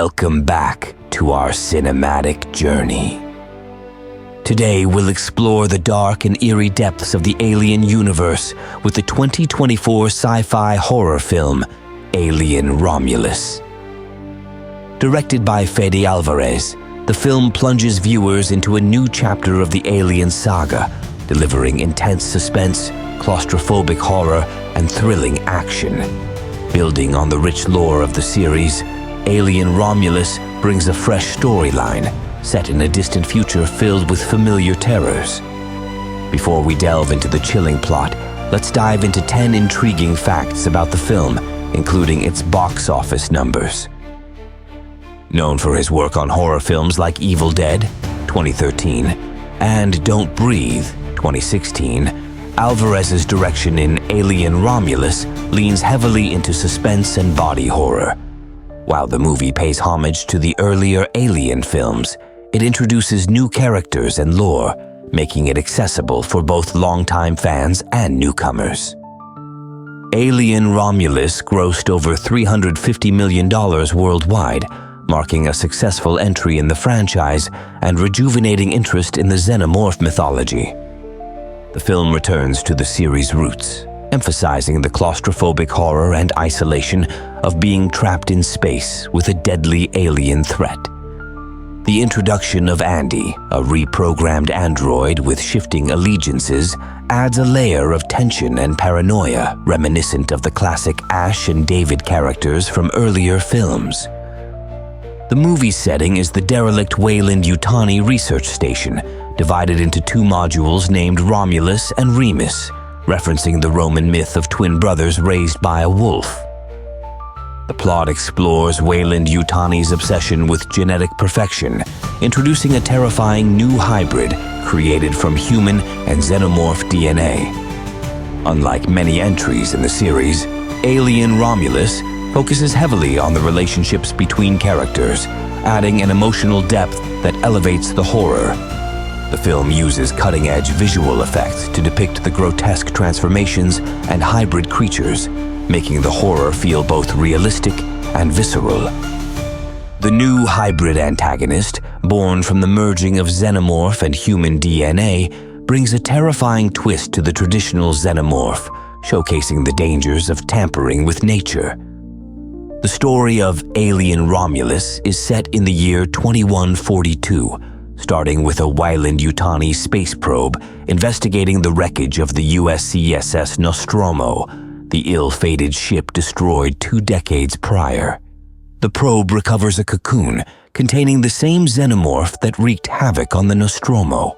Welcome back to our cinematic journey. Today we'll explore the dark and eerie depths of the alien universe with the 2024 sci-fi horror film, Alien Romulus. Directed by Fede Alvarez, the film plunges viewers into a new chapter of the alien saga, delivering intense suspense, claustrophobic horror, and thrilling action. Building on the rich lore of the series, Alien Romulus brings a fresh storyline, set in a distant future filled with familiar terrors. Before we delve into the chilling plot, let's dive into 10 intriguing facts about the film, including its box office numbers. Known for his work on horror films like Evil Dead, 2013, and Don't Breathe, 2016, Alvarez's direction in Alien Romulus leans heavily into suspense and body horror. While the movie pays homage to the earlier Alien films, it introduces new characters and lore, making it accessible for both longtime fans and newcomers. Alien Romulus grossed over $350 million worldwide, marking a successful entry in the franchise and rejuvenating interest in the xenomorph mythology. The film returns to the series' roots, emphasizing the claustrophobic horror and isolation of being trapped in space with a deadly alien threat. The introduction of Andy, a reprogrammed android with shifting allegiances, adds a layer of tension and paranoia reminiscent of the classic Ash and David characters from earlier films. The movie's setting is the derelict Weyland-Yutani research station, divided into two modules named Romulus and Remus, referencing the Roman myth of twin brothers raised by a wolf. The plot explores Weyland-Yutani's obsession with genetic perfection, introducing a terrifying new hybrid created from human and xenomorph DNA. Unlike many entries in the series, Alien Romulus focuses heavily on the relationships between characters, adding an emotional depth that elevates the horror. The film uses cutting-edge visual effects to depict the grotesque transformations and hybrid creatures, making the horror feel both realistic and visceral. The new hybrid antagonist, born from the merging of xenomorph and human DNA, brings a terrifying twist to the traditional xenomorph, showcasing the dangers of tampering with nature. The story of Alien Romulus is set in the year 2142, starting with a Weyland-Yutani space probe investigating the wreckage of the USCSS Nostromo, the ill-fated ship destroyed 2 decades prior. The probe recovers a cocoon containing the same xenomorph that wreaked havoc on the Nostromo.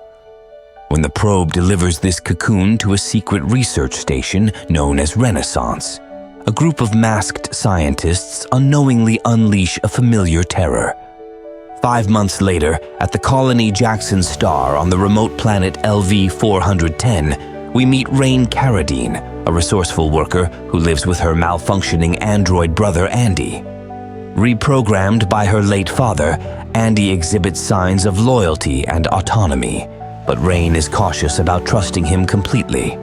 When the probe delivers this cocoon to a secret research station known as Renaissance, a group of masked scientists unknowingly unleash a familiar terror. 5 months later, at the colony Jackson Star on the remote planet LV-410, we meet Rain Carradine, a resourceful worker who lives with her malfunctioning android brother Andy. Reprogrammed by her late father, Andy exhibits signs of loyalty and autonomy, but Rain is cautious about trusting him completely.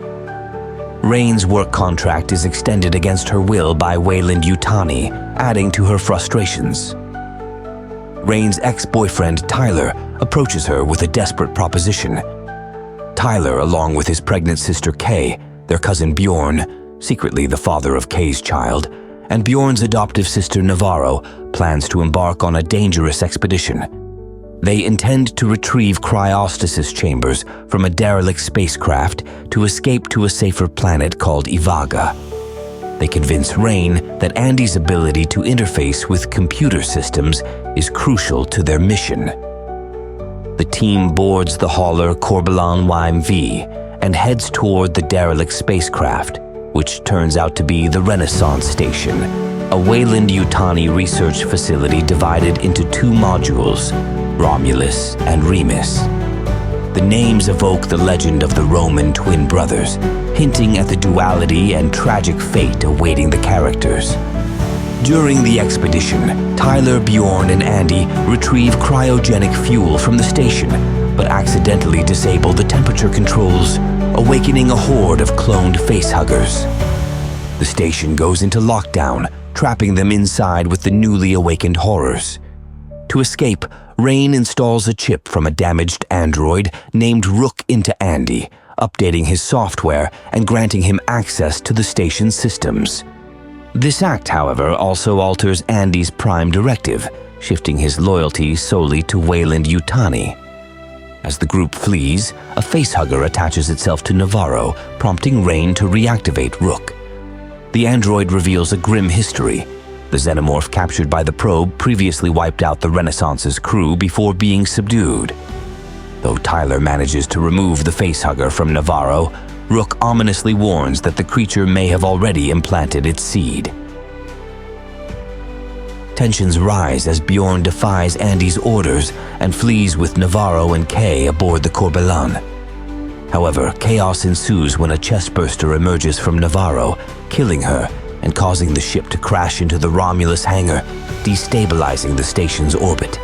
Rain's work contract is extended against her will by Weyland-Yutani, adding to her frustrations. Rain's ex-boyfriend, Tyler, approaches her with a desperate proposition. Tyler, along with his pregnant sister Kay, their cousin Bjorn, secretly the father of Kay's child, and Bjorn's adoptive sister Navarro, plans to embark on a dangerous expedition. They intend to retrieve cryostasis chambers from a derelict spacecraft to escape to a safer planet called Ivaga. They convince Rain that Andy's ability to interface with computer systems is crucial to their mission. The team boards the hauler Corbelan YMV and heads toward the derelict spacecraft, which turns out to be the Renaissance Station, a Weyland-Yutani research facility divided into 2 modules, Romulus and Remus. The names evoke the legend of the Roman twin brothers, hinting at the duality and tragic fate awaiting the characters. During the expedition, Tyler, Bjorn, and Andy retrieve cryogenic fuel from the station, but accidentally disable the temperature controls, awakening a horde of cloned facehuggers. The station goes into lockdown, trapping them inside with the newly awakened horrors. To escape, Rain installs a chip from a damaged android named Rook into Andy, updating his software and granting him access to the station's systems. This act, however, also alters Andy's prime directive, shifting his loyalty solely to Weyland-Yutani. As the group flees, a facehugger attaches itself to Navarro, prompting Rain to reactivate Rook. The android reveals a grim history. The xenomorph captured by the probe previously wiped out the Renaissance's crew before being subdued. Though Tyler manages to remove the facehugger from Navarro, Rook ominously warns that the creature may have already implanted its seed. Tensions rise as Bjorn defies Andy's orders and flees with Navarro and Kay aboard the Corbelan. However, chaos ensues when a chestburster emerges from Navarro, killing her and causing the ship to crash into the Romulus hangar, destabilizing the station's orbit.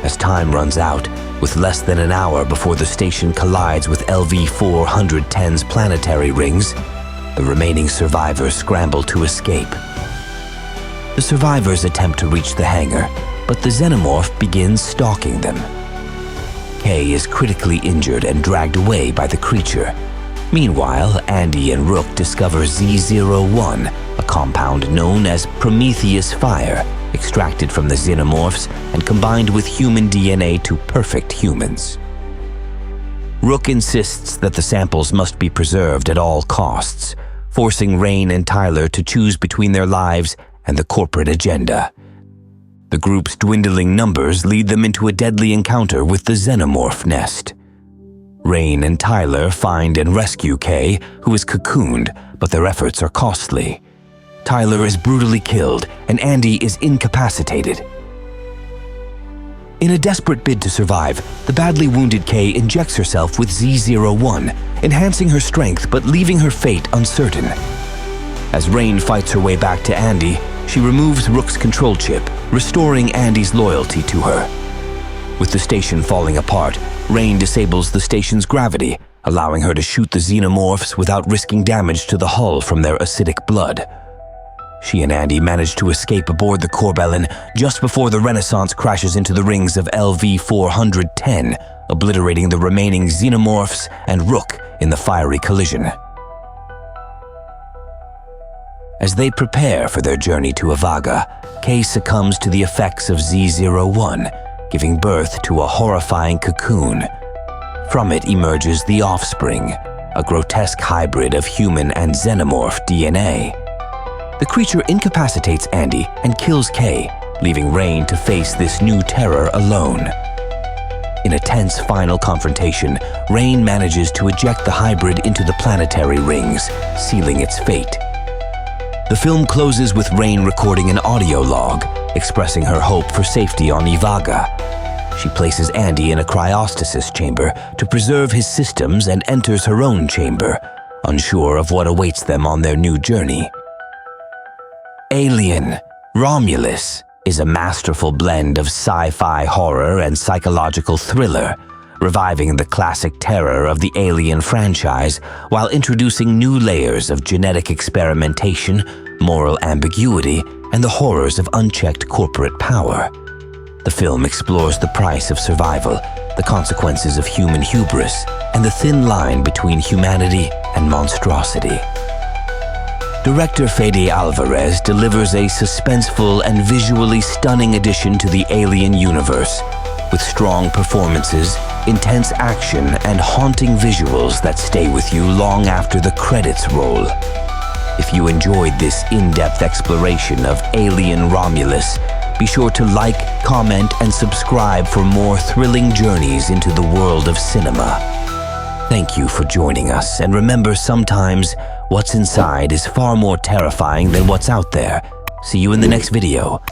As time runs out, with less than an hour before the station collides with LV-410's planetary rings, the remaining survivors scramble to escape. The survivors attempt to reach the hangar, but the xenomorph begins stalking them. Kay is critically injured and dragged away by the creature. Meanwhile, Andy and Rook discover Z01, a compound known as Prometheus Fire, extracted from the xenomorphs and combined with human DNA to perfect humans. Rook insists that the samples must be preserved at all costs, forcing Rain and Tyler to choose between their lives and the corporate agenda. The group's dwindling numbers lead them into a deadly encounter with the xenomorph nest. Rain and Tyler find and rescue Kay, who is cocooned, but their efforts are costly. Tyler is brutally killed, and Andy is incapacitated. In a desperate bid to survive, the badly wounded Kay injects herself with Z01, enhancing her strength but leaving her fate uncertain. As Rain fights her way back to Andy, she removes Rook's control chip, restoring Andy's loyalty to her. With the station falling apart, Rain disables the station's gravity, allowing her to shoot the xenomorphs without risking damage to the hull from their acidic blood. She and Andy manage to escape aboard the Corbelan just before the Renaissance crashes into the rings of LV-410, obliterating the remaining xenomorphs and Rook in the fiery collision. As they prepare for their journey to Avaga, Kay succumbs to the effects of Z01, giving birth to a horrifying cocoon. From it emerges the offspring, a grotesque hybrid of human and xenomorph DNA. The creature incapacitates Andy and kills Kay, leaving Rain to face this new terror alone. In a tense final confrontation, Rain manages to eject the hybrid into the planetary rings, sealing its fate. The film closes with Rain recording an audio log, expressing her hope for safety on Ivaga. She places Andy in a cryostasis chamber to preserve his systems and enters her own chamber, unsure of what awaits them on their new journey. Alien, Romulus is a masterful blend of sci-fi horror and psychological thriller, reviving the classic terror of the Alien franchise while introducing new layers of genetic experimentation, moral ambiguity, and the horrors of unchecked corporate power. The film explores the price of survival, the consequences of human hubris, and the thin line between humanity and monstrosity. Director Fede Alvarez delivers a suspenseful and visually stunning addition to the Alien universe, with strong performances, intense action, and haunting visuals that stay with you long after the credits roll. If you enjoyed this in-depth exploration of Alien Romulus, be sure to like, comment, and subscribe for more thrilling journeys into the world of cinema. Thank you for joining us, and remember, sometimes what's inside is far more terrifying than what's out there. See you in the next video.